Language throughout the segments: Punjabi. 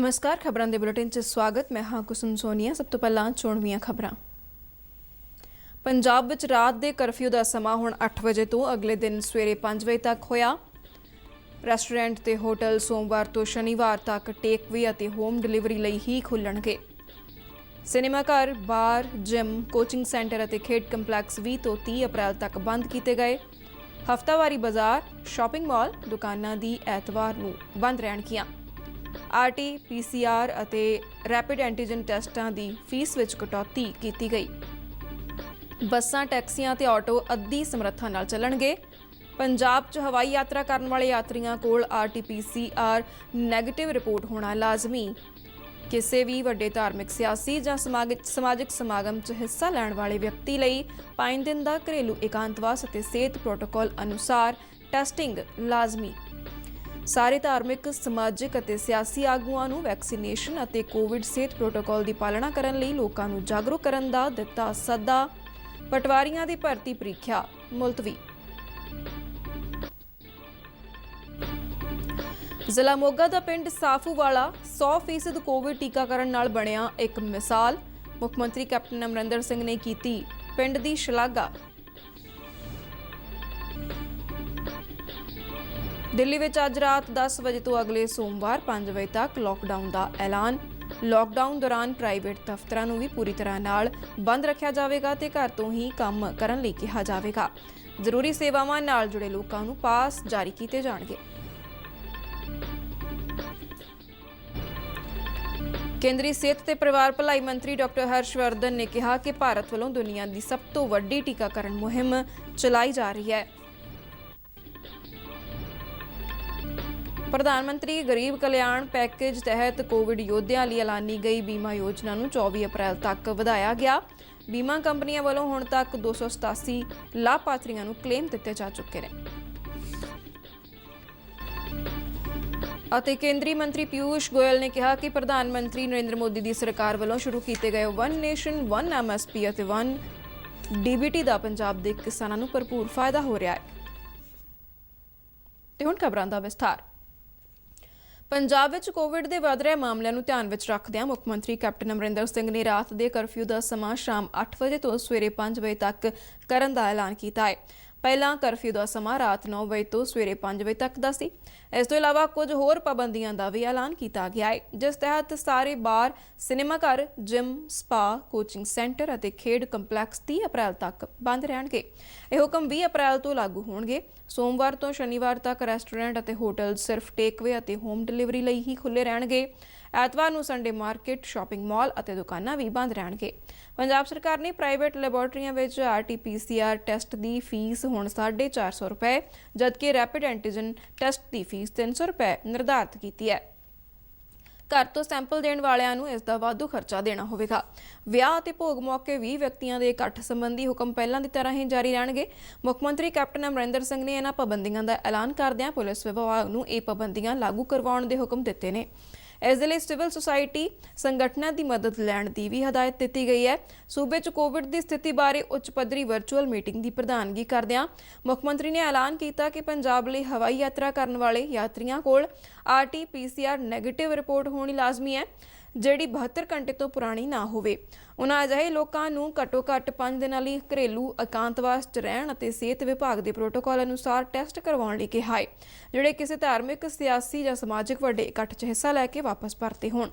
नमस्कार, खबरां दे बुलेटिन च स्वागत। मैं हाँ कुसुम सोनिया। सब तो पहला चोणवीਆਂ खबरां। पंजाब विच रात दे करफ्यू का समा हुण 8 वजे तो अगले दिन सवेरे 5 वजे तक होया। रेस्टोरेंट ते होटल सोमवार तो शनिवार तक टेकवे अते होम डिलीवरी लई ही खुलणगे। सिनेमा घर, बार, जिम, कोचिंग सेंटर अते खेड कंपलैक्स 20 तो 30 अप्रैल तक बंद किए गए। हफ्तावारी बाजार, शॉपिंग मॉल, दुकानां दी ऐतवार नूं बंद रहणगियां। RT PCR ਅਤੇ ਰੈਪਿਡ ਐਂਟੀਜਨ ਟੈਸਟਾਂ ਦੀ ਫੀਸ ਵਿੱਚ ਕਟੌਤੀ ਕੀਤੀ ਗਈ। ਬੱਸਾਂ, ਟੈਕਸੀਆਂ ਤੇ ਆਟੋ ਅੱਧੀ ਸਮਰੱਥਾ ਨਾਲ ਚੱਲਣਗੇ। ਪੰਜਾਬ 'ਚ ਹਵਾਈ ਯਾਤਰਾ ਕਰਨ ਵਾਲੇ ਯਾਤਰੀਆਂ ਕੋਲ RT PCR ਨੈਗੇਟਿਵ ਰਿਪੋਰਟ ਹੋਣਾ ਲਾਜ਼ਮੀ। ਕਿਸੇ ਵੀ ਵੱਡੇ ਧਾਰਮਿਕ, ਸਿਆਸੀ ਜਾਂ ਸਮਾਜਿਕ ਸਮਾਗਮ 'ਚ ਹਿੱਸਾ ਲੈਣ ਵਾਲੇ ਵਿਅਕਤੀ ਲਈ 5 ਦਿਨ ਦਾ ਘਰੇਲੂ ਇਕਾਂਤਵਾਸ ਅਤੇ ਸਿਹਤ ਪ੍ਰੋਟੋਕਾਲ ਅਨੁਸਾਰ ਟੈਸਟਿੰਗ ਲਾਜ਼ਮੀ। ਸਾਰੇ ਧਾਰਮਿਕ, ਸਮਾਜਿਕ ਅਤੇ ਸਿਆਸੀ ਆਗੂਆਂ ਨੂੰ ਵੈਕਸੀਨੇਸ਼ਨ ਅਤੇ ਕੋਵਿਡ ਸਿਹਤ ਪ੍ਰੋਟੋਕਾਲ ਦੀ ਪਾਲਣਾ ਕਰਨ ਲਈ ਲੋਕਾਂ ਨੂੰ ਜਾਗਰੂਕ ਕਰਨ ਦਾ ਦਿੱਤਾ ਸੱਦਾ। ਪਟਵਾਰੀਆਂ ਦੀ ਭਰਤੀ ਪ੍ਰੀਖਿਆ ਮੁਲਤਵੀ। ਜ਼ਿਲ੍ਹਾ ਮੋਗਾ ਦਾ ਪਿੰਡ ਸਾਫੂਵਾਲਾ 100% ਕੋਵਿਡ ਟੀਕਾਕਰਨ ਨਾਲ ਬਣਿਆ ਇੱਕ ਮਿਸਾਲ। ਮੁੱਖ ਮੰਤਰੀ ਕੈਪਟਨ ਅਮਰਿੰਦਰ ਸਿੰਘ ਨੇ ਕੀਤੀ ਪਿੰਡ ਦੀ ਸ਼ਲਾਘਾ। दिल्ली में अज रात 10 बजे तो अगले सोमवार 5 बजे तक लॉकडाउन का ऐलान। लॉकडाउन दौरान प्राइवेट दफ्तरां नूं भी पूरी तरह नाल बंद रखा जाएगा ते घर तो ही काम करन लई कहा जाएगा। जरूरी सेवावां नाल जुड़े लोकां नूं पास जारी किए जाणगे। केंद्रीय सेहत ते परिवार भलाई मंत्री डॉक्टर हर्षवर्धन ने कहा कि भारत वालों दुनिया की सब तो वड्डी टीकाकरण मुहिम चलाई जा रही है। प्रधानमंत्री गरीब कल्याण पैकेज तहत कोविड योद्धियां लई ऐलानी गई बीमा योजना नूं 24 अप्रैल तक वधाया गया। बीमा कंपनियां वालों हुण तक 287 लाभार्थियों नूं क्लेम दिते जा चुके हैं। ਅਤੇ ਕੇਂਦਰੀ ਮੰਤਰੀ ਪੀਯੂਸ਼ ਗੋਇਲ ਨੇ ਕਿਹਾ ਕਿ ਪ੍ਰਧਾਨ ਮੰਤਰੀ ਨਰਿੰਦਰ ਮੋਦੀ ਦੀ ਸਰਕਾਰ ਵੱਲੋਂ ਸ਼ੁਰੂ ਕੀਤੇ ਗਏ ਵਨ ਨੇਸ਼ਨ ਵਨ MSP ਅਤੇ ਵਨ DBT ਦਾ ਪੰਜਾਬ ਦੇ ਕਿਸਾਨਾਂ ਨੂੰ ਭਰਪੂਰ ਫਾਇਦਾ ਹੋ ਰਿਹਾ ਹੈ। ਤੇ ਹੁਣ ਖਬਰਾਂ ਦਾ ਵਿਸਥਾਰ। ਪੰਜਾਬ ਵਿੱਚ ਕੋਵਿਡ ਦੇ ਵਧ ਰਹੇ ਮਾਮਲਿਆਂ ਨੂੰ ਧਿਆਨ ਵਿੱਚ ਰੱਖਦਿਆਂ ਮੁੱਖ ਮੰਤਰੀ ਕੈਪਟਨ ਅਮਰਿੰਦਰ ਸਿੰਘ ਨੇ ਰਾਤ ਦੇ ਕਰਫਿਊ ਦਾ ਸਮਾਂ ਸ਼ਾਮ 8 ਵਜੇ ਤੋਂ ਸਵੇਰੇ 5 ਵਜੇ ਤੱਕ ਕਰਨ ਦਾ ਐਲਾਨ ਕੀਤਾ ਹੈ। ਪਹਿਲਾਂ ਕਰਫਿਊ ਦਾ ਸਮਾਂ ਰਾਤ 9 ਵਜੇ ਤੋਂ ਸਵੇਰੇ 5 ਵਜੇ ਤੱਕ ਦਾ ਸੀ। ਇਸ ਤੋਂ ਇਲਾਵਾ ਕੁਝ ਹੋਰ ਪਾਬੰਦੀਆਂ ਦਾ ਵੀ ਐਲਾਨ ਕੀਤਾ ਗਿਆ ਹੈ, ਜਿਸ ਤਹਿਤ ਸਾਰੇ ਬਾਰ, ਸਿਨੇਮਾ ਘਰ, ਜਿਮ, ਸਪਾ, ਕੋਚਿੰਗ ਸੈਂਟਰ ਅਤੇ ਖੇਡ ਕੰਪਲੈਕਸ 30 ਅਪ੍ਰੈਲ ਤੱਕ ਬੰਦ ਰਹਿਣਗੇ। ਇਹ ਹੁਕਮ 20 ਅਪ੍ਰੈਲ ਤੋਂ ਲਾਗੂ ਹੋਣਗੇ। ਸੋਮਵਾਰ ਤੋਂ ਸ਼ਨੀਵਾਰ ਤੱਕ ਰੈਸਟੋਰੈਂਟ ਅਤੇ ਹੋਟਲ ਸਿਰਫ ਟੇਕਵੇ ਅਤੇ ਹੋਮ ਡਿਲੀਵਰੀ ਲਈ ਹੀ ਖੁੱਲ੍ਹੇ ਰਹਿਣਗੇ। ਐਤਵਾਰ ਨੂੰ ਸੰਡੇ ਮਾਰਕੀਟ, ਸ਼ਾਪਿੰਗ ਮਾਲ ਅਤੇ ਦੁਕਾਨਾਂ ਵੀ ਬੰਦ ਰਹਿਣਗੇ। ਪੰਜਾਬ ਸਰਕਾਰ ਨੇ ਪ੍ਰਾਈਵੇਟ ਲੈਬੋਰਟਰੀਆਂ ਵਿੱਚ RT PCR ਟੈਸਟ ਦੀ ਫੀਸ ਹੁਣ 450 ਰੁਪਏ, ਜਦਕਿ ਰੈਪਿਡ ਐਂਟੀਜਨ ਟੈਸਟ ਦੀ ਫੀਸ 300 ਰੁਪਏ ਨਿਰਧਾਰਿਤ ਕੀਤੀ ਹੈ। ਘਰ ਤੋਂ ਸੈਂਪਲ ਦੇਣ ਵਾਲਿਆਂ ਨੂੰ ਇਸ ਦਾ ਵਾਧੂ ਖਰਚਾ ਦੇਣਾ ਹੋਵੇਗਾ। ਵਿਆਹ ਅਤੇ ਭੋਗ ਮੌਕੇ 20 ਵਿਅਕਤੀਆਂ ਦੇ ਇਕੱਠ ਸੰਬੰਧੀ ਹੁਕਮ ਪਹਿਲਾਂ ਦੀ ਤਰ੍ਹਾਂ ਹੀ ਜਾਰੀ ਰਹਿਣਗੇ। ਮੁੱਖ ਮੰਤਰੀ ਕੈਪਟਨ ਅਮਰਿੰਦਰ ਸਿੰਘ ਨੇ ਇਹਨਾਂ ਪਾਬੰਦੀਆਂ ਦਾ ਐਲਾਨ ਕਰਦਿਆਂ ਪੁਲਿਸ ਵਿਭਾਗ ਨੂੰ ਇਹ ਪਾਬੰਦੀਆਂ ਲਾਗੂ ਕਰਵਾਉਣ ਦੇ ਹੁਕਮ ਦਿੱਤੇ ਨੇ। ਇਸ ਦੇ ਲਈ ਸਿਵਲ ਸੁਸਾਇਟੀ ਸੰਗਠਨਾਂ ਦੀ ਮਦਦ ਲੈਣ ਦੀ ਵੀ ਹਦਾਇਤ ਦਿੱਤੀ ਗਈ ਹੈ। ਸੂਬੇ 'ਚ ਕੋਵਿਡ ਦੀ ਸਥਿਤੀ ਬਾਰੇ ਉੱਚ ਪੱਧਰੀ ਵਰਚੁਅਲ ਮੀਟਿੰਗ ਦੀ ਪ੍ਰਧਾਨਗੀ ਕਰਦਿਆਂ ਮੁੱਖ ਮੰਤਰੀ ਨੇ ਐਲਾਨ ਕੀਤਾ ਕਿ ਪੰਜਾਬ ਲਈ ਹਵਾਈ ਯਾਤਰਾ ਕਰਨ ਵਾਲੇ ਯਾਤਰੀਆਂ ਕੋਲ RT PCR ਨੈਗੇਟਿਵ ਰਿਪੋਰਟ ਹੋਣੀ ਲਾਜ਼ਮੀ ਹੈ, ਜਿਹੜੀ 72 ਘੰਟੇ ਤੋਂ ਪੁਰਾਣੀ ਨਾ ਹੋਵੇ। ਉਨ੍ਹਾਂ ਅਜਿਹੇ ਲੋਕਾਂ ਨੂੰ ਘੱਟੋ-ਘੱਟ 5 ਦਿਨਾਂ ਲਈ ਘਰੇਲੂ ਇਕਾਂਤਵਾਸ 'ਚ ਰਹਿਣ ਅਤੇ ਸਿਹਤ ਵਿਭਾਗ ਦੇ ਪ੍ਰੋਟੋਕਾਲ ਅਨੁਸਾਰ ਟੈਸਟ ਕਰਵਾਉਣ ਲਈ ਕਿਹਾ ਹੈ, ਜਿਹੜੇ ਕਿਸੇ ਧਾਰਮਿਕ, ਸਿਆਸੀ ਜਾਂ ਸਮਾਜਿਕ ਵੱਡੇ ਇਕੱਠ 'ਚ ਹਿੱਸਾ ਲੈ ਕੇ ਵਾਪਸ ਪਰਤੇ ਹੋਣ।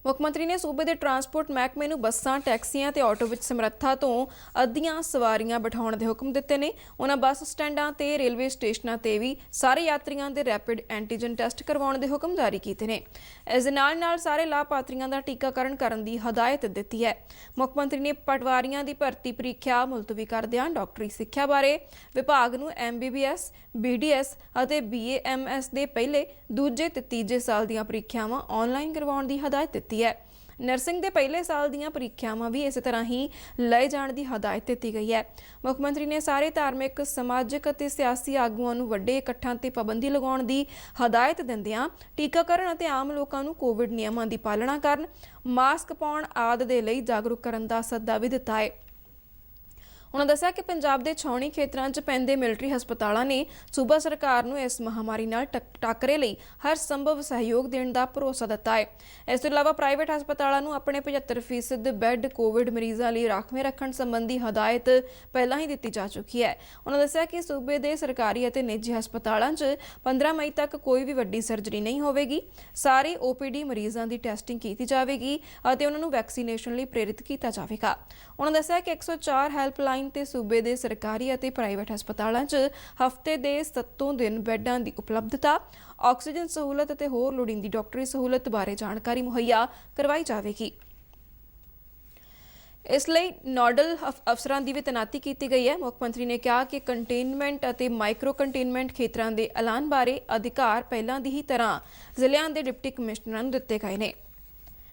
ਮੁੱਖ ਮੰਤਰੀ ਨੇ ਸੂਬੇ ਦੇ ਟਰਾਂਸਪੋਰਟ ਮਹਿਕਮੇ ਨੂੰ ਬੱਸਾਂ, ਟੈਕਸੀਆਂ ਤੇ ਆਟੋ ਵਿੱਚ ਸਮਰੱਥਾ ਤੋਂ ਅੱਧੀਆਂ ਸਵਾਰੀਆਂ ਬਿਠਾਉਣ ਦੇ ਹੁਕਮ ਦਿੱਤੇ ਨੇ। ਉਹਨਾਂ ਬੱਸ ਸਟੈਂਡਾਂ ਤੇ ਰੇਲਵੇ ਸਟੇਸ਼ਨਾਂ ਤੇ ਵੀ ਸਾਰੇ ਯਾਤਰੀਆਂ ਦੇ ਰੈਪਿਡ ਐਂਟੀਜਨ ਟੈਸਟ ਕਰਵਾਉਣ ਦੇ ਹੁਕਮ ਜਾਰੀ ਕੀਤੇ ਨੇ। ਇਸ ਦੇ ਨਾਲ ਸਾਰੇ ਲਾਭਪਾਤਰੀਆਂ ਦਾ ਟੀਕਾਕਰਨ ਕਰਨ ਦੀ ਹਦਾਇਤ ਦਿੱਤੀ ਹੈ। ਮੁੱਖ ਮੰਤਰੀ ਨੇ ਪਟਵਾਰੀਆਂ ਦੀ ਭਰਤੀ ਪ੍ਰੀਖਿਆ ਮੁਲਤਵੀ ਕਰਦਿਆਂ ਡਾਕਟਰੀ ਸਿੱਖਿਆ ਬਾਰੇ ਵਿਭਾਗ ਨੂੰ MBBS, BDS ਅਤੇ BAMS ਦੇ ਪਹਿਲੇ, ਦੂਜੇ ਤੇ ਤੀਜੇ ਸਾਲ ਦੀਆਂ ਪ੍ਰੀਖਿਆਵਾਂ ਆਨਲਾਈਨ ਕਰਵਾਉਣ ਦੀ ਹਦਾਇਤ ਦਿੱਤੀ ਹੈ। ਨਰਸਿੰਗ ਦੇ ਪਹਿਲੇ ਸਾਲ ਦੀਆਂ ਪ੍ਰੀਖਿਆਵਾਂ ਵੀ ਇਸੇ ਤਰ੍ਹਾਂ ਹੀ ਲਏ ਜਾਣ ਦੀ ਹਦਾਇਤ ਦਿੱਤੀ ਗਈ ਹੈ। ਮੁੱਖ ਮੰਤਰੀ ਨੇ ਸਾਰੇ ਧਾਰਮਿਕ, ਸਮਾਜਿਕ ਅਤੇ ਸਿਆਸੀ ਆਗੂਆਂ ਨੂੰ ਵੱਡੇ ਇਕੱਠਾਂ ਤੇ ਪਾਬੰਦੀ ਲਗਾਉਣ ਦੀ ਹਦਾਇਤ ਦਿੰਦਿਆਂ ਟੀਕਾਕਰਨ ਅਤੇ ਆਮ ਲੋਕਾਂ ਨੂੰ ਕੋਵਿਡ ਨਿਯਮਾਂ ਦੀ ਪਾਲਣਾ ਕਰਨ, ਮਾਸਕ ਪਾਉਣ ਆਦਿ ਦੇ ਲਈ ਜਾਗਰੂਕ ਕਰਨ ਦਾ ਸੱਦਾ ਵੀ ਦਿੱਤਾ ਹੈ। उन्होंने दस्सिया कि पंजाब के छावनी खेतरां 'ਚ पैंदे मिलिटरी हस्पतालों ने सूबा सरकार नूं इस महामारी नाल टाकरे लई हर संभव सहयोग देने का भरोसा दिता है। इस तों इलावा प्राइवेट हस्पतालों नूं अपने 75% बैड कोविड मरीजों लई राखवें रखण संबंधी हदायत पहलां ही दी जा चुकी है। उन्होंने दस्सिया कि सूबे के सरकारी और निजी हस्पतालों 'ਚ 15 मई तक कोई भी वड्डी सर्जरी नहीं होवेगी। सारे OPD मरीजों की टैसटिंग की जाएगी और उन्होंने वैक्सीनेशन लई प्रेरित किया जाएगा। उन्होंने दस्सिया कि 104 हैल्पलाइन ते सूबे के सरकारी और प्राइवेट हस्पतालों 'ਚ हफ्ते के 7 दिन बैडां की उपलब्धता, ऑक्सीजन सहूलत और होर लोड़ींदी डॉक्टरी सहूलत बारे जानकारी मुहैया करवाई जाएगी। इसलिए नोडल अफसरां की भी तैनाती की गई है। मुख मंत्री ने कहा कि कंटेनमेंट और माइक्रो कंटेनमेंट खेत्रों के ऐलान बारे अधिकार पहलां दी ही तरह जिलिਆਂ के डिप्टी कमिश्नरां नूं दिते गए हैं।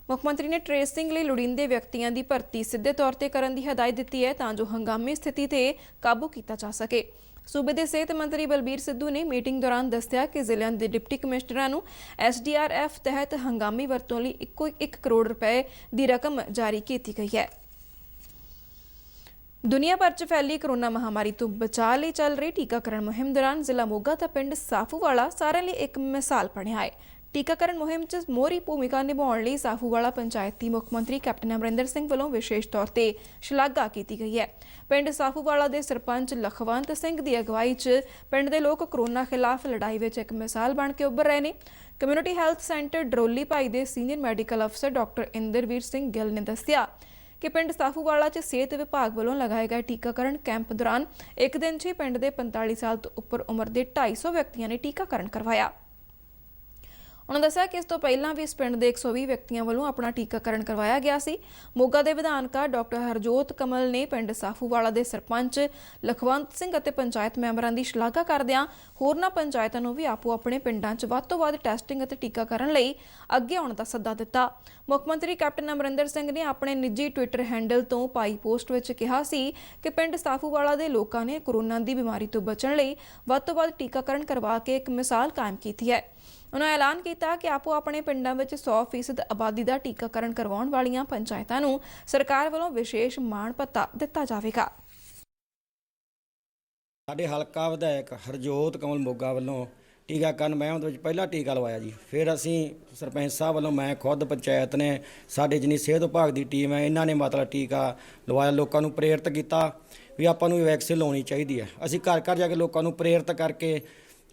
मुख मंत्री ने ट्रेसिंग लई लोड़ींदे व्यक्तियों की भर्ती सीधे तौर पर करने की हदायत दी है तां जो हंगामी स्थिति ते काबू किया जा सके। सूबे के सेहत मंत्री बलबीर सिद्धू ने मीटिंग दौरान दस्सिया कि जिलिਆਂ के डिप्टी कमिश्नरां नूं SDRF तहत हंगामी वरतों लई 1 करोड़ रुपए की रकम जारी की गई है। दुनिया भर च फैली कोरोना महामारी तो बचाव लई चल रही टीकाकरण मुहिम दौरान जिला मोगा का पिंड साफूवाला सारिਆਂ ਲਈ एक मिसाल बनिया है। टीकाकरण मुहिम च मोहरी भूमिका निभाउण लई साफूवाला पंचायत की मुख मंत्री कैप्टन अमरिंदर सिंह वालों विशेष तौर पर शलाघा की गई है। पिंड साफूवाला के सरपंच लखवंत सिंह की अगवाई च पिंड के लोग कोरोना खिलाफ लड़ाई में एक मिसाल बन के उभर रहे हैं। कम्यूनिटी हैल्थ सेंटर डरोली भाई के सीनियर मैडिकल अफसर डॉक्टर इंदरवीर सिंह गिल ने दस्सिया कि पिंड साफूवाला च सेहत विभाग वालों लगाए गए टीकाकरण कैंप दौरान एक दिन 'ਚ पिंड के 45 साल तो उपर उम्र के 250 व्यक्तियों ने टीकाकरण करवाया। उन्होंने दस्सिया कि इस तो पहलां भी इस पिंड के 120 व्यक्तियों वालों अपना टीकाकरण करवाया गया सी। मोगा के विधानकार डॉक्टर हरजोत कमल ने पिंड साफूवाला के सरपंच लखवंत सिंह और पंचायत मैंबरां की शलाघा करदिआं होरनां पंचायतां नूं भी आपो अपने पिंडां 'ਚ वध तों वध टैसटिंग और टीकाकरण लई अगे आउण दा सੱਦਾ दिता। मुख मंत्री कैप्टन अमरिंदर सिंह ने अपने निजी ट्विटर हैंडल तो पाई पोस्ट विच कहा सी कि पिंड साफूवाला के लोगों ने कोरोना की बीमारी तो बचण लई वध तों वध टीकाकरण करवा के एक मिसाल कायम की है। उन्होंने ऐलान किया कि आपो अपने पिंडों में 100% आबादी का टीकाकरण करवाउण वालियां पंचायतां नूं सरकार वालों विशेष मान भत्ता दिता जाएगा। साडे हलका विधायक हरजोत कमल मोगा वालों टीकाकरण मुहिम ਦੇ ਵਿੱਚ ਪਹਿਲਾ ਟੀਕਾ ਲਵਾਇਆ ਜੀ। ਫਿਰ ਅਸੀਂ ਸਰਪੰਚ ਸਾਹਿਬ ਵੱਲੋਂ ਮੈਂ ਖੁਦ ਪੰਚਾਇਤ ਨੇ ਸਾਡੇ ਜਿੰਨੀ ਸਿਹਤ ਵਿਭਾਗ ਦੀ ਟੀਮ ਹੈ ਇਹਨਾਂ ਨੇ ਮਤਲਬ ਟੀਕਾ ਲਵਾਇਆ, ਲੋਕਾਂ ਨੂੰ ਪ੍ਰੇਰਿਤ ਕੀਤਾ ਵੀ ਆਪਾਂ ਨੂੰ ਵੈਕਸੀਨ ਲਾਉਣੀ ਚਾਹੀਦੀ ਹੈ। ਅਸੀਂ ਘਰ ਘਰ ਜਾ ਕੇ ਲੋਕਾਂ ਨੂੰ ਪ੍ਰੇਰਿਤ ਕਰਕੇ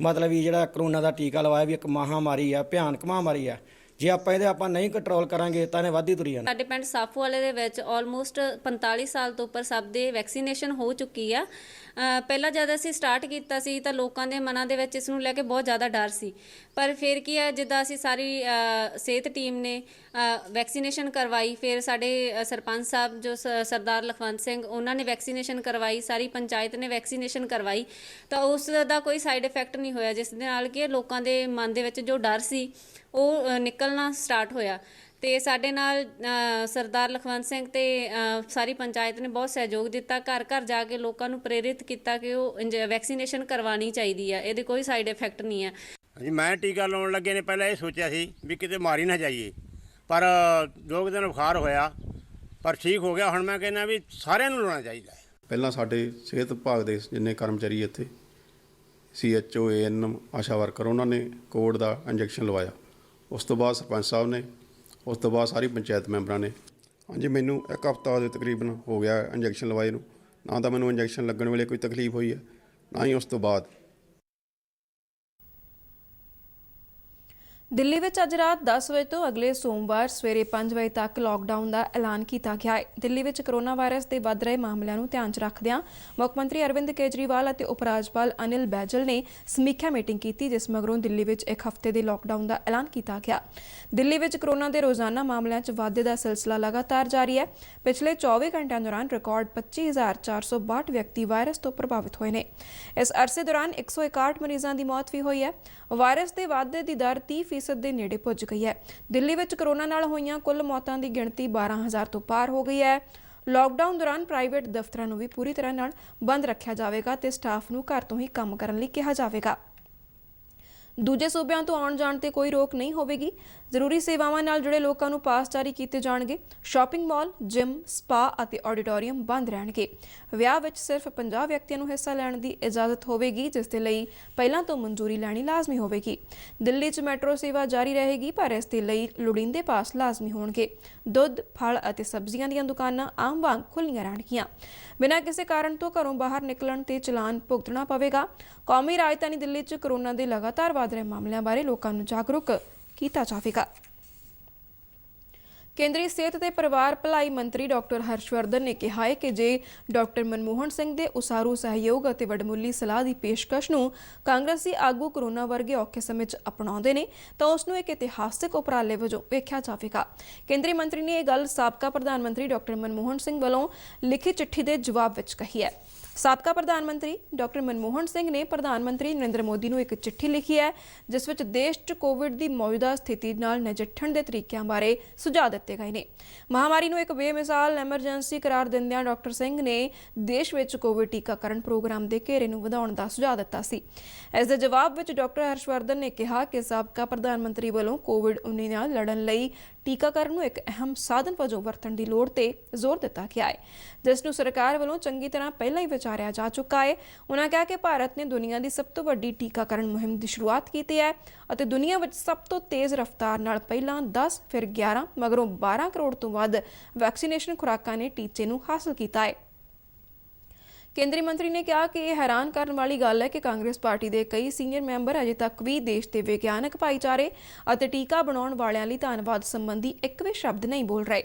ਮਤਲਬ ਵੀ ਜਿਹੜਾ ਕਰੋਨਾ ਦਾ ਟੀਕਾ ਲਵਾਇਆ ਵੀ ਇੱਕ ਮਹਾਮਾਰੀ ਆ, ਭਿਆਨਕ ਮਹਾਮਾਰੀ ਆ। ਜੇ ਆਪਾਂ ਇਹਦੇ ਆਪਾਂ ਨਹੀਂ ਕੰਟਰੋਲ ਕਰਾਂਗੇ ਤਾਂ ਇਹਨੇ ਵੱਧ ਹੀ ਤੁਰੀ ਜਾਣਾ। ਸਾਡੇ ਪਿੰਡ ਸਾਫੂਵਾਲੇ ਦੇ ਵਿੱਚ ਆਲਮੋਸਟ 45 ਸਾਲ ਤੋਂ ਉੱਪਰ ਸਭ ਦੇ ਵੈਕਸੀਨੇਸ਼ਨ ਹੋ ਚੁੱਕੀ ਆ। ਪਹਿਲਾਂ ਜਦ ਅਸੀਂ ਸਟਾਰਟ ਕੀਤਾ ਸੀ ਤਾਂ ਲੋਕਾਂ ਦੇ ਮਨਾਂ ਦੇ ਵਿੱਚ ਇਸ ਨੂੰ ਲੈ ਕੇ ਬਹੁਤ ਜ਼ਿਆਦਾ ਡਰ ਸੀ, ਪਰ ਫਿਰ ਕੀ ਹੈ ਜਿੱਦਾਂ ਅਸੀਂ ਸਾਰੀ ਸਿਹਤ ਟੀਮ ਨੇ ਵੈਕਸੀਨੇਸ਼ਨ ਕਰਵਾਈ, ਫਿਰ ਸਾਡੇ ਸਰਪੰਚ ਸਾਹਿਬ ਜੋ ਸਰਦਾਰ ਲਖਵੰਤ ਸਿੰਘ ਉਹਨਾਂ ਨੇ ਵੈਕਸੀਨੇਸ਼ਨ ਕਰਵਾਈ, ਸਾਰੀ ਪੰਚਾਇਤ ਨੇ ਵੈਕਸੀਨੇਸ਼ਨ ਕਰਵਾਈ ਤਾਂ ਉਸ ਦਾ ਕੋਈ ਸਾਈਡ ਇਫੈਕਟ ਨਹੀਂ ਹੋਇਆ, ਜਿਸ ਦੇ ਨਾਲ ਕਿ ਲੋਕਾਂ ਦੇ ਮਨ ਦੇ ਵਿੱਚ ਜੋ ਡਰ ਸੀ ਉਹ ਨਿਕਲਣਾ ਸਟਾਰਟ ਹੋਇਆ। ਤੇ ਸਾਡੇ ਨਾਲ ਸਰਦਾਰ ਲਖਵੰਤ ਸਿੰਘ ਤੇ ਸਾਰੀ ਪੰਚਾਇਤ ਨੇ ਬਹੁਤ ਸਹਿਯੋਗ ਦਿੱਤਾ, ਘਰ ਘਰ ਜਾ ਕੇ ਲੋਕਾਂ ਨੂੰ ਪ੍ਰੇਰਿਤ ਕੀਤਾ ਕਿ ਉਹ ਵੈਕਸੀਨੇਸ਼ਨ ਕਰਵਾਉਣੀ ਚਾਹੀਦੀ ਆ, ਇਹਦੇ ਕੋਈ ਸਾਈਡ ਇਫੈਕਟ ਨਹੀਂ ਆ। ਜੀ ਮੈਂ ਟੀਕਾ ਲਾਉਣ ਲੱਗੇ ਨੇ ਪਹਿਲਾਂ ਇਹ ਸੋਚਿਆ ਸੀ ਵੀ ਕਿਤੇ ਮਾਰੀ ਨਾ ਜਾਈਏ, ਪਰ 2 ਦਿਨ ਬੁਖਾਰ ਹੋਇਆ ਪਰ ਠੀਕ ਹੋ ਗਿਆ। ਹੁਣ ਮੈਂ ਕਹਿੰਦਾ ਵੀ ਸਾਰਿਆਂ ਨੂੰ ਲਾਉਣਾ ਚਾਹੀਦਾ ਹੈ। ਪਹਿਲਾਂ ਸਾਡੇ ਸਿਹਤ ਵਿਭਾਗ ਦੇ ਜਿੰਨੇ ਕਰਮਚਾਰੀ ਇੱਥੇ CHO ANM ਆਸ਼ਾ ਵਰਕਰ ਉਹਨਾਂ ਨੇ ਕੋਵਿਡ ਦਾ ਇੰਜੈਕਸ਼ਨ ਲਵਾਇਆ। ਉਸ ਤੋਂ ਬਾਅਦ ਸਰਪੰਚ ਸਾਹਿਬ ਨੇ, ਉਸ ਤੋਂ ਬਾਅਦ ਸਾਰੀ ਪੰਚਾਇਤ ਮੈਂਬਰਾਂ ਨੇ। ਹਾਂਜੀ ਮੈਨੂੰ 1 ਹਫ਼ਤਾ ਦੇ ਤਕਰੀਬਨ ਹੋ ਗਿਆ ਇੰਜੈਕਸ਼ਨ ਲਵਾਏ ਨੂੰ। ਨਾ ਤਾਂ ਮੈਨੂੰ ਇੰਜੈਕਸ਼ਨ ਲੱਗਣ ਵੇਲੇ ਕੋਈ ਤਕਲੀਫ ਹੋਈ ਹੈ, ਨਾ ਹੀ ਉਸ ਤੋਂ ਬਾਅਦ। दिल्ली में अज रात 10 बजे तो अगले सोमवार सवेरे 5 बजे तक लॉकडाउन का ऐलान किया गया है। दिल्ली में कोरोना वायरस के वध रहे मामलों को ध्यान च रखदिआं मुख्यमंत्री अरविंद केजरीवाल और उप राज्यपाल अनिल बैजल ने समीक्षा मीटिंग की, जिस मगरों दिल्ली में 1 हफ्ते के लॉकडाउन का ऐलान किया गया। दिल्ली में कोरोना के रोजाना मामलों च वाधे का सिलसिला लगातार जारी है। पिछले 24 घंटों दौरान रिकॉर्ड 25,462 व्यक्ति वायरस तो प्रभावित हुए हैं। इस अरसे दौरान 161 मरीजों की मौत भी हुई है। वायरस के वाधे की दर 30% के नेड़े पुज गई है। दिल्ली में कोरोना नाल होईयां कुल मौतों की गिणती 12,000 तो पार हो गई है। लॉकडाउन दौरान प्राइवेट दफ्तरां नूं भी पूरी तरह नाल बंद रखा जाएगा ते स्टाफ नूं घर तो ही काम करने लई कहा जाएगा। दूजे सूबਿਆਂ ਤੋਂ ਆਉਣ ਜਾਣ ਤੇ कोई रोक नहीं होगी। ਜ਼ਰੂਰੀ ਸੇਵਾਵਾਂ ਨਾਲ ਜੁੜੇ ਲੋਕਾਂ ਨੂੰ ਪਾਸ ਜਾਰੀ ਕੀਤੇ ਜਾਣਗੇ। ਸ਼ਾਪਿੰਗ ਮਾਲ, ਜਿਮ, ਸਪਾ ਅਤੇ ਆਡੀਟੋਰੀਅਮ ਬੰਦ ਰਹਿਣਗੇ। ਵਿਆਹ ਵਿੱਚ ਸਿਰਫ 50 ਵਿਅਕਤੀਆਂ ਨੂੰ ਹਿੱਸਾ ਲੈਣ ਦੀ ਇਜਾਜ਼ਤ ਹੋਵੇਗੀ, ਜਿਸ ਦੇ ਲਈ ਪਹਿਲਾਂ ਤੋਂ ਮਨਜ਼ੂਰੀ ਲੈਣੀ ਲਾਜ਼ਮੀ ਹੋਵੇਗੀ। ਦਿੱਲੀ 'ਚ ਮੈਟਰੋ ਸੇਵਾ ਜਾਰੀ ਰਹੇਗੀ, ਪਰ ਇਸ ਦੇ ਲਈ ਲੋੜੀਂਦੇ ਪਾਸ ਲਾਜ਼ਮੀ ਹੋਣਗੇ। ਦੁੱਧ, ਫਲ ਅਤੇ ਸਬਜ਼ੀਆਂ ਦੀਆਂ ਦੁਕਾਨਾਂ ਆਮ ਵਾਂਗ ਖੁੱਲ੍ਹੀਆਂ ਰਹਿਣਗੀਆਂ। ਬਿਨਾਂ ਕਿਸੇ ਕਾਰਨ ਤੋਂ ਘਰੋਂ ਬਾਹਰ ਨਿਕਲਣ ਤੇ ਚਲਾਨ ਭੁਗਤਣਾ ਪਵੇਗਾ। ਕੌਮੀ ਰਾਜਧਾਨੀ ਦਿੱਲੀ 'ਚ ਕੋਰੋਨਾ ਦੇ ਲਗਾਤਾਰ ਵਧ ਰਹੇ ਮਾਮਲਿਆਂ ਬਾਰੇ ਲੋਕਾਂ ਨੂੰ ਜਾਗਰੂਕ ਕੀਤਾ ਜਾਵੇਗਾ। ਕੇਂਦਰੀ ਸਿਹਤ ਤੇ ਪਰਿਵਾਰ ਭਲਾਈ ਮੰਤਰੀ ਡਾਕਟਰ ਹਰਸ਼ਵਰਧਨ ਨੇ ਕਿਹਾ ਹੈ ਕਿ ਜੇ ਡਾਕਟਰ ਮਨਮੋਹਨ ਸਿੰਘ ਦੇ ਉਸਾਰੂ ਸਹਿਯੋਗ ਅਤੇ ਵਡਮੁੱਲੀ ਸਲਾਹ ਦੀ ਪੇਸ਼ਕਸ਼ ਨੂੰ ਕਾਂਗਰਸੀ ਆਗੂ ਕੋਰੋਨਾ ਵਰਗੇ ਔਖੇ ਸਮੇਂ 'ਚ ਅਪਣਾਉਂਦੇ ਨੇ ਤਾਂ ਉਸ ਨੂੰ ਇੱਕ ਇਤਿਹਾਸਕ ਉਪਰਾਲੇ ਵਜੋਂ ਵੇਖਿਆ ਜਾਵੇਗਾ। ਕੇਂਦਰੀ ਮੰਤਰੀ ਨੇ ਇਹ ਗੱਲ ਸਾਬਕਾ ਪ੍ਰਧਾਨ ਮੰਤਰੀ ਡਾਕਟਰ ਮਨਮੋਹਨ ਸਿੰਘ ਵੱਲੋਂ ਲਿਖੀ ਚਿੱਠੀ ਦੇ ਜਵਾਬ ਵਿੱਚ ਕਹੀ ਹੈ। ਸਾਬਕਾ ਪ੍ਰਧਾਨ ਮੰਤਰੀ ਡਾਕਟਰ ਮਨਮੋਹਨ ਸਿੰਘ ਨੇ ਪ੍ਰਧਾਨ ਮੰਤਰੀ ਨਰਿੰਦਰ ਮੋਦੀ ਨੂੰ ਇੱਕ ਚਿੱਠੀ ਲਿਖੀ ਹੈ, ਜਿਸ ਵਿੱਚ ਦੇਸ਼ 'ਚ ਕੋਵਿਡ ਦੀ ਮੌਜੂਦਾ ਸਥਿਤੀ ਨਾਲ ਨਜਿੱਠਣ ਦੇ ਤਰੀਕਿਆਂ ਬਾਰੇ ਸੁਝਾਅ ਦਿੱਤੇ ਗਏ ਨੇ। ਮਹਾਮਾਰੀ ਨੂੰ ਇੱਕ ਬੇਮਿਸਾਲ ਐਮਰਜੈਂਸੀ ਕਰਾਰ ਦਿੰਦਿਆਂ ਡਾਕਟਰ ਸਿੰਘ ਨੇ ਦੇਸ਼ ਵਿੱਚ ਕੋਵਿਡ ਟੀਕਾਕਰਨ ਪ੍ਰੋਗਰਾਮ ਦੇ ਘੇਰੇ ਨੂੰ ਵਧਾਉਣ ਦਾ ਸੁਝਾਅ ਦਿੱਤਾ ਸੀ। ਇਸ ਦੇ ਜਵਾਬ ਵਿੱਚ ਡਾਕਟਰ ਹਰਸ਼ਵਰਧਨ ਨੇ ਕਿਹਾ ਕਿ ਸਾਬਕਾ ਪ੍ਰਧਾਨ ਮੰਤਰੀ ਵੱਲੋਂ ਕੋਵਿਡ-19 ਨਾਲ ਲੜਨ ਲਈ ਟੀਕਾਕਰਨ ਨੂੰ ਇੱਕ ਅਹਿਮ ਸਾਧਨ ਵਜੋਂ ਵਰਤਣ ਦੀ ਲੋੜ ਤੇ ਜ਼ੋਰ ਦਿੱਤਾ ਗਿਆ ਹੈ, ਜਿਸ ਨੂੰ ਸਰਕਾਰ ਵੱਲੋਂ ਚੰਗੀ ਤਰ੍ਹਾਂ ਪਹਿਲਾਂ ਹੀ ਵਿਚਾਰਿਆ ਜਾ ਚੁੱਕਾ ਹੈ। ਉਨ੍ਹਾਂ ਕਿਹਾ ਕਿ ਭਾਰਤ ਨੇ ਦੁਨੀਆ ਦੀ ਸਭ ਤੋਂ ਵੱਡੀ ਟੀਕਾਕਰਨ ਮੁਹਿੰਮ ਦੀ ਸ਼ੁਰੂਆਤ ਕੀਤੀ ਹੈ ਅਤੇ ਦੁਨੀਆ ਵਿੱਚ ਸਭ ਤੋਂ ਤੇਜ਼ ਰਫ਼ਤਾਰ ਨਾਲ ਪਹਿਲਾਂ 10 ਫਿਰ 11 ਮਗਰੋਂ 12 ਕਰੋੜ ਤੋਂ ਵੱਧ ਵੈਕਸੀਨੇਸ਼ਨ ਖੁਰਾਕਾਂ ਨੇ ਟੀਚੇ ਨੂੰ ਹਾਸਲ ਕੀਤਾ ਹੈ। ਕੇਂਦਰੀ ਮੰਤਰੀ ਨੇ ਕਿਹਾ ਕਿ ਇਹ ਹੈਰਾਨ ਕਰਨ ਵਾਲੀ ਗੱਲ ਹੈ ਕਿ ਕਾਂਗਰਸ ਪਾਰਟੀ ਦੇ ਕਈ ਸੀਨੀਅਰ ਮੈਂਬਰ ਅਜੇ ਤੱਕ ਵੀ ਦੇਸ਼ ਦੇ ਵਿਗਿਆਨਕ ਭਾਈਚਾਰੇ ਅਤੇ ਟੀਕਾ ਬਣਾਉਣ ਵਾਲਿਆਂ ਲਈ ਧੰਨਵਾਦ ਸੰਬੰਧੀ ਇੱਕ ਵੀ ਸ਼ਬਦ ਨਹੀਂ ਬੋਲ ਰਹੇ।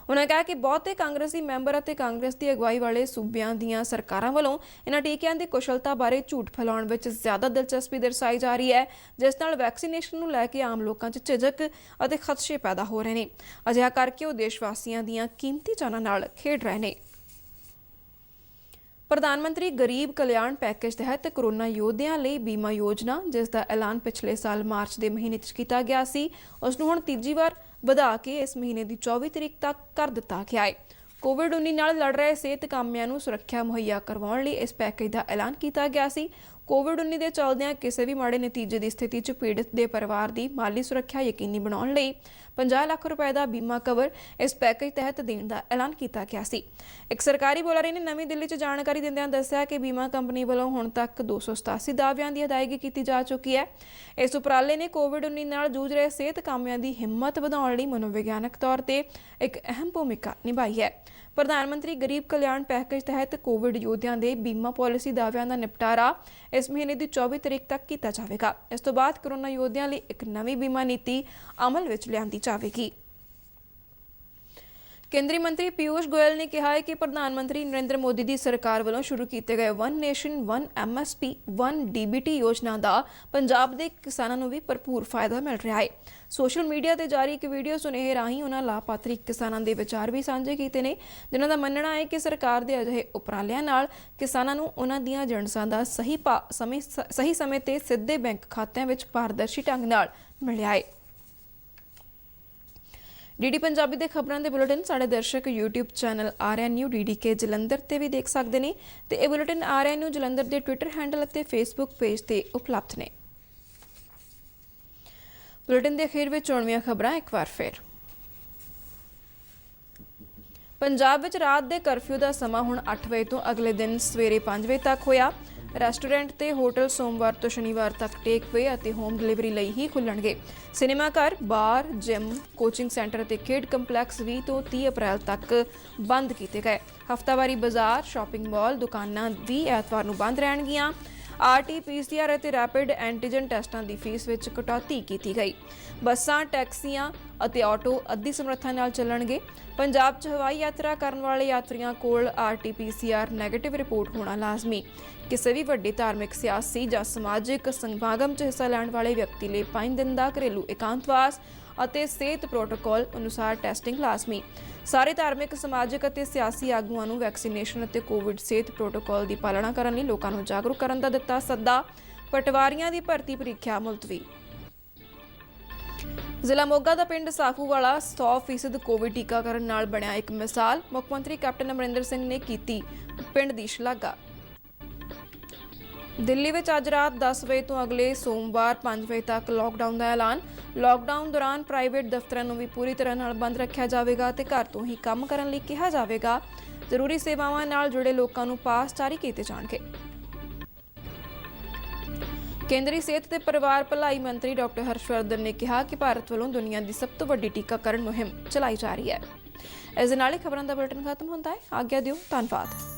ਉਨ੍ਹਾਂ ਕਿਹਾ ਕਿ ਬਹੁਤੇ ਕਾਂਗਰਸੀ ਮੈਂਬਰ ਅਤੇ ਕਾਂਗਰਸ ਦੀ ਅਗਵਾਈ ਵਾਲੇ ਸੂਬਿਆਂ ਦੀਆਂ ਸਰਕਾਰਾਂ ਵੱਲੋਂ ਇਹਨਾਂ ਟੀਕਿਆਂ ਦੀ ਕੁਸ਼ਲਤਾ ਬਾਰੇ ਝੂਠ ਫੈਲਾਉਣ ਵਿੱਚ ਜ਼ਿਆਦਾ ਦਿਲਚਸਪੀ ਦਰਸਾਈ ਜਾ ਰਹੀ ਹੈ, ਜਿਸ ਨਾਲ ਵੈਕਸੀਨੇਸ਼ਨ ਨੂੰ ਲੈ ਕੇ ਆਮ ਲੋਕਾਂ 'ਚ ਝਿਜਕ ਅਤੇ ਖਦਸ਼ੇ ਪੈਦਾ ਹੋ ਰਹੇ ਨੇ। ਅਜਿਹਾ ਕਰਕੇ ਉਹ ਦੇਸ਼ ਵਾਸੀਆਂ ਦੀਆਂ ਕੀਮਤੀ ਜਾਨਾਂ ਨਾਲ ਖੇਡ ਰਹੇ ਨੇ। ਪ੍ਰਧਾਨ ਮੰਤਰੀ ਗਰੀਬ ਕਲਿਆਣ ਪੈਕੇਜ ਤਹਿਤ ਕੋਰੋਨਾ ਯੋਧਿਆਂ ਲਈ ਬੀਮਾ ਯੋਜਨਾ, ਜਿਸ ਦਾ ਐਲਾਨ ਪਿਛਲੇ ਸਾਲ ਮਾਰਚ ਦੇ ਮਹੀਨੇ 'ਚ ਕੀਤਾ ਗਿਆ ਸੀ, ਉਸ ਨੂੰ ਹੁਣ ਤੀਜੀ ਵਾਰ ਵਧਾ ਕੇ ਇਸ ਮਹੀਨੇ ਦੀ 24 ਤਰੀਕ ਤੱਕ ਕਰ ਦਿੱਤਾ ਗਿਆ ਹੈ। ਕੋਵਿਡ-19 ਨਾਲ ਲੜ ਰਹੇ ਸਿਹਤ ਕਾਮਿਆਂ ਨੂੰ ਸੁਰੱਖਿਆ ਮੁਹੱਈਆ ਕਰਵਾਉਣ ਲਈ ਇਸ ਪੈਕੇਜ ਦਾ ਐਲਾਨ ਕੀਤਾ ਗਿਆ ਸੀ। ਕੋਵਿਡ-19 ਦੇ ਚੱਲਦਿਆਂ ਕਿਸੇ ਵੀ ਮਾੜੇ ਨਤੀਜੇ ਦੀ ਸਥਿਤੀ 'ਚ ਪੀੜਤ ਦੇ ਪਰਿਵਾਰ ਦੀ ਮਾਲੀ ਸੁਰੱਖਿਆ ਯਕੀਨੀ ਬਣਾਉਣ ਲਈ 50 ਲੱਖ ਰੁਪਏ ਦਾ ਬੀਮਾ ਕਵਰ ਇਸ ਪੈਕੇਜ ਤਹਿਤ ਦੇਣ ਦਾ ਐਲਾਨ ਕੀਤਾ ਗਿਆ ਸੀ। ਇੱਕ ਸਰਕਾਰੀ ਬੁਲਾਰੇ ਨੇ ਨਵੀਂ ਦਿੱਲੀ 'ਚ ਜਾਣਕਾਰੀ ਦਿੰਦਿਆਂ ਦੱਸਿਆ ਕਿ ਬੀਮਾ ਕੰਪਨੀ ਵੱਲੋਂ ਹੁਣ ਤੱਕ 287 ਦਾਅਵਿਆਂ ਦੀ ਅਦਾਇਗੀ ਕੀਤੀ ਜਾ ਚੁੱਕੀ ਹੈ। ਇਸ ਉਪਰਾਲੇ ਨੇ ਕੋਵਿਡ-19 ਨਾਲ ਜੂਝ ਰਹੇ ਸਿਹਤ ਕਾਮਿਆਂ ਦੀ ਹਿੰਮਤ ਵਧਾਉਣ ਲਈ ਮਨੋਵਿਗਿਆਨਕ ਤੌਰ ਤੇ ਇੱਕ ਅਹਿਮ ਭੂਮਿਕਾ ਨਿਭਾਈ ਹੈ। ਪ੍ਰਧਾਨ ਮੰਤਰੀ ਗਰੀਬ ਕਲਿਆਣ ਪੈਕੇਜ ਤਹਿਤ ਕੋਵਿਡ ਯੋਧਿਆਂ ਦੇ ਬੀਮਾ ਪਾਲਿਸੀ ਦਾਅਵਿਆਂ ਦਾ ਨਿਪਟਾਰਾ ਇਸ ਮਹੀਨੇ ਦੀ 24 ਤਰੀਕ ਤੱਕ ਕੀਤਾ ਜਾਵੇਗਾ। ਇਸ ਤੋਂ ਬਾਅਦ ਕੋਰੋਨਾ ਯੋਧਿਆਂ ਲਈ ਇੱਕ ਨਵੀਂ ਬੀਮਾ ਨੀਤੀ ਅਮਲ ਵਿੱਚ ਲਿਆਂਦੀ ਜਾਵੇਗੀ। ਕੇਂਦਰੀ ਮੰਤਰੀ ਪੀਯੂਸ਼ ਗੋਇਲ ਨੇ ਕਿਹਾ ਹੈ ਕਿ ਪ੍ਰਧਾਨ ਮੰਤਰੀ ਨਰਿੰਦਰ ਮੋਦੀ ਦੀ ਸਰਕਾਰ ਵੱਲੋਂ ਸ਼ੁਰੂ ਕੀਤੇ ਗਏ one nation one MSP one DBT ਯੋਜਨਾ ਦਾ ਪੰਜਾਬ ਦੇ ਕਿਸਾਨਾਂ ਨੂੰ ਵੀ ਭਰਪੂਰ ਫਾਇਦਾ ਮਿਲ ਰਿਹਾ ਹੈ। ਸੋਸ਼ਲ ਮੀਡੀਆ ਤੇ ਜਾਰੀ ਇੱਕ ਵੀਡੀਓ ਸੁਨੇਹੇ ਰਾਹੀਂ ਉਹਨਾਂ ਲਾਭਪਾਤਰੀ ਕਿਸਾਨਾਂ ਦੇ ਵਿਚਾਰ ਵੀ ਸਾਂਝੇ ਕੀਤੇ ਨੇ, ਜਿਨ੍ਹਾਂ ਦਾ ਮੰਨਣਾ ਹੈ ਕਿ ਸਰਕਾਰ ਦੇ ਅਜਿਹੇ ਉਪਰਾਲਿਆਂ ਨਾਲ ਕਿਸਾਨਾਂ ਨੂੰ ਉਹਨਾਂ ਦੀਆਂ ਜਿਣਸਾਂ ਦਾ ਸਹੀ ਸਮੇਂ ਤੇ ਸਿੱਧੇ ਬੈਂਕ ਖਾਤਿਆਂ ਵਿੱਚ ਪਾਰਦਰਸ਼ੀ ਢੰਗ ਨਾਲ ਮਿਲਿਆ ਹੈ। ਡੀਡੀ ਪੰਜਾਬੀ ਦੇ ਖਬਰਾਂ ਦੇ ਬੁਲੇਟਿਨ ਸਾਡੇ ਦਰਸ਼ਕ YouTube channel RNU DDK Jalandhar ਤੇ ਵੀ ਦੇਖ ਸਕਦੇ ਨੇ ਤੇ ਇਹ ਬੁਲੇਟਿਨ RNU ਜਲੰਧਰ ਦੇ ਟਵਿੱਟਰ ਹੈਂਡਲ ਅਤੇ Facebook ਪੇਜ ਤੇ ਉਪਲਬਧ ਨੇ। ਬੁਲੇਟਿਨ ਦੇ ਅਖੀਰ ਵਿੱਚ ਚੋਣਵੀਆਂ ਖਬਰਾਂ ਇੱਕ ਵਾਰ ਫਿਰ। ਪੰਜਾਬ ਵਿੱਚ ਰਾਤ ਦੇ ਕਰਫਿਊ ਦਾ ਸਮਾਂ ਹੁਣ 8 ਵਜੇ ਤੋਂ ਅਗਲੇ ਦਿਨ ਸਵੇਰੇ 5 ਵਜੇ ਤੱਕ ਹੋਇਆ। ਰੈਸਟੋਰੈਂਟ ਤੇ ਹੋਟਲ ਸੋਮਵਾਰ ਤੋਂ ਸ਼ਨੀਵਾਰ ਤੱਕ ਟੇਕ ਅਵੇ ਅਤੇ ਹੋਮ ਡਿਲੀਵਰੀ ਲਈ ਹੀ ਖੁੱਲਣਗੇ। ਸਿਨੇਮਾ ਘਰ, ਬਾਰ, ਜਿਮ, ਕੋਚਿੰਗ ਸੈਂਟਰ ਅਤੇ ਖੇਡ ਕੰਪਲੈਕਸ 20 ਤੋਂ 30 ਅਪ੍ਰੈਲ ਤੱਕ ਬੰਦ ਕੀਤੇ ਗਏ। ਹਫ਼ਤਾਵਾਰੀ ਬਾਜ਼ਾਰ, ਸ਼ਾਪਿੰਗ ਮਾਲ, ਦੁਕਾਨਾਂ ਵੀ ਐਤਵਾਰ ਨੂੰ ਬੰਦ ਰਹਿਣਗੀਆਂ। RT-PCR ਅਤੇ ਰੈਪਿਡ ਐਂਟੀਜਨ ਟੈਸਟਾਂ ਦੀ ਫੀਸ ਵਿੱਚ ਕਟੌਤੀ ਕੀਤੀ ਗਈ। ਬੱਸਾਂ, ਟੈਕਸੀਆਂ ਅਤੇ ਆਟੋ ਅੱਧੀ ਸਮਰੱਥਾ ਨਾਲ ਚੱਲਣਗੇ। ਪੰਜਾਬ 'ਚ ਹਵਾਈ ਯਾਤਰਾ ਕਰਨ ਵਾਲੇ ਯਾਤਰੀਆਂ ਕੋਲ RT-PCR ਨੈਗੇਟਿਵ ਰਿਪੋਰਟ ਹੋਣਾ ਲਾਜ਼ਮੀ। ਕਿਸੇ ਵੀ ਵੱਡੇ ਧਾਰਮਿਕ, ਸਿਆਸੀ ਜਾਂ ਸਮਾਜਿਕ ਸਮਾਗਮ 'ਚ ਹਿੱਸਾ ਲੈਣ ਵਾਲੇ ਵਿਅਕਤੀ ਲਈ 5 ਦਿਨ ਦਾ ਘਰੇਲੂ ਇਕਾਂਤਵਾਸ ਅਤੇ ਸਿਹਤ ਪ੍ਰੋਟੋਕਾਲ ਅਨੁਸਾਰ ਟੈਸਟਿੰਗ ਲਾਜ਼ਮੀ। ਸਾਰੇ ਧਾਰਮਿਕ, ਸਮਾਜਿਕ ਅਤੇ ਸਿਆਸੀ ਆਗੂਆਂ ਨੂੰ ਵੈਕਸੀਨੇਸ਼ਨ ਅਤੇ ਕੋਵਿਡ ਸਿਹਤ ਪ੍ਰੋਟੋਕਾਲ ਦੀ ਪਾਲਣਾ ਕਰਨ ਲਈ ਲੋਕਾਂ ਨੂੰ ਜਾਗਰੂਕ ਕਰਨ ਦਾ ਦਿੱਤਾ ਸੱਦਾ। ਪਟਵਾਰੀਆਂ ਦੀ ਭਰਤੀ ਪ੍ਰੀਖਿਆ ਮੁਲਤਵੀ। ਜ਼ਿਲ੍ਹਾ ਮੋਗਾ ਦਾ ਪਿੰਡ ਸਾਖੂਵਾਲਾ 100% ਕੋਵਿਡ ਟੀਕਾਕਰਨ ਨਾਲ ਬਣਿਆ ਇੱਕ ਮਿਸਾਲ। ਮੁੱਖ ਮੰਤਰੀ ਕੈਪਟਨ ਅਮਰਿੰਦਰ ਸਿੰਘ ਨੇ ਕੀਤੀ ਪਿੰਡ ਦੀ ਸ਼ਲਾਘਾ। ਦਿੱਲੀ ਵਿੱਚ ਅੱਜ ਰਾਤ 10 ਵਜੇ ਤੋਂ ਅਗਲੇ ਸੋਮਵਾਰ 5 ਵਜੇ ਤੱਕ ਲਾਕਡਾਊਨ ਦਾ ਐਲਾਨ। ਲਾਕਡਾਊਨ ਦੌਰਾਨ ਪ੍ਰਾਈਵੇਟ ਦਫ਼ਤਰਾਂ ਨੂੰ ਵੀ ਪੂਰੀ ਤਰ੍ਹਾਂ ਨਾਲ ਬੰਦ ਰੱਖਿਆ ਜਾਵੇਗਾ ਤੇ ਘਰ ਤੋਂ ਹੀ ਕੰਮ ਕਰਨ ਲਈ ਕਿਹਾ ਜਾਵੇਗਾ। ਜ਼ਰੂਰੀ ਸੇਵਾਵਾਂ ਨਾਲ ਜੁੜੇ ਲੋਕਾਂ ਨੂੰ ਪਾਸ ਜਾਰੀ ਕੀਤੇ ਜਾਣਗੇ। ਕੇਂਦਰੀ ਸਿਹਤ ਤੇ ਪਰਿਵਾਰ ਭਲਾਈ ਮੰਤਰੀ ਡਾਕਟਰ ਹਰਸ਼ਵਰਧਨ ਨੇ ਕਿਹਾ ਕਿ ਭਾਰਤ ਵੱਲੋਂ ਦੁਨੀਆ ਦੀ ਸਭ ਤੋਂ ਵੱਡੀ ਟੀਕਾਕਰਨ ਮੁਹਿੰਮ ਚਲਾਈ ਜਾ ਰਹੀ ਹੈ। ਇਸ ਦੇ ਨਾਲ ਹੀ ਖਬਰਾਂ ਦਾ ਬੁਲੇਟਿਨ ਖਤਮ ਹੁੰਦਾ ਹੈ। ਆਗਿਆ ਦਿਓ। ਧੰਨਵਾਦ।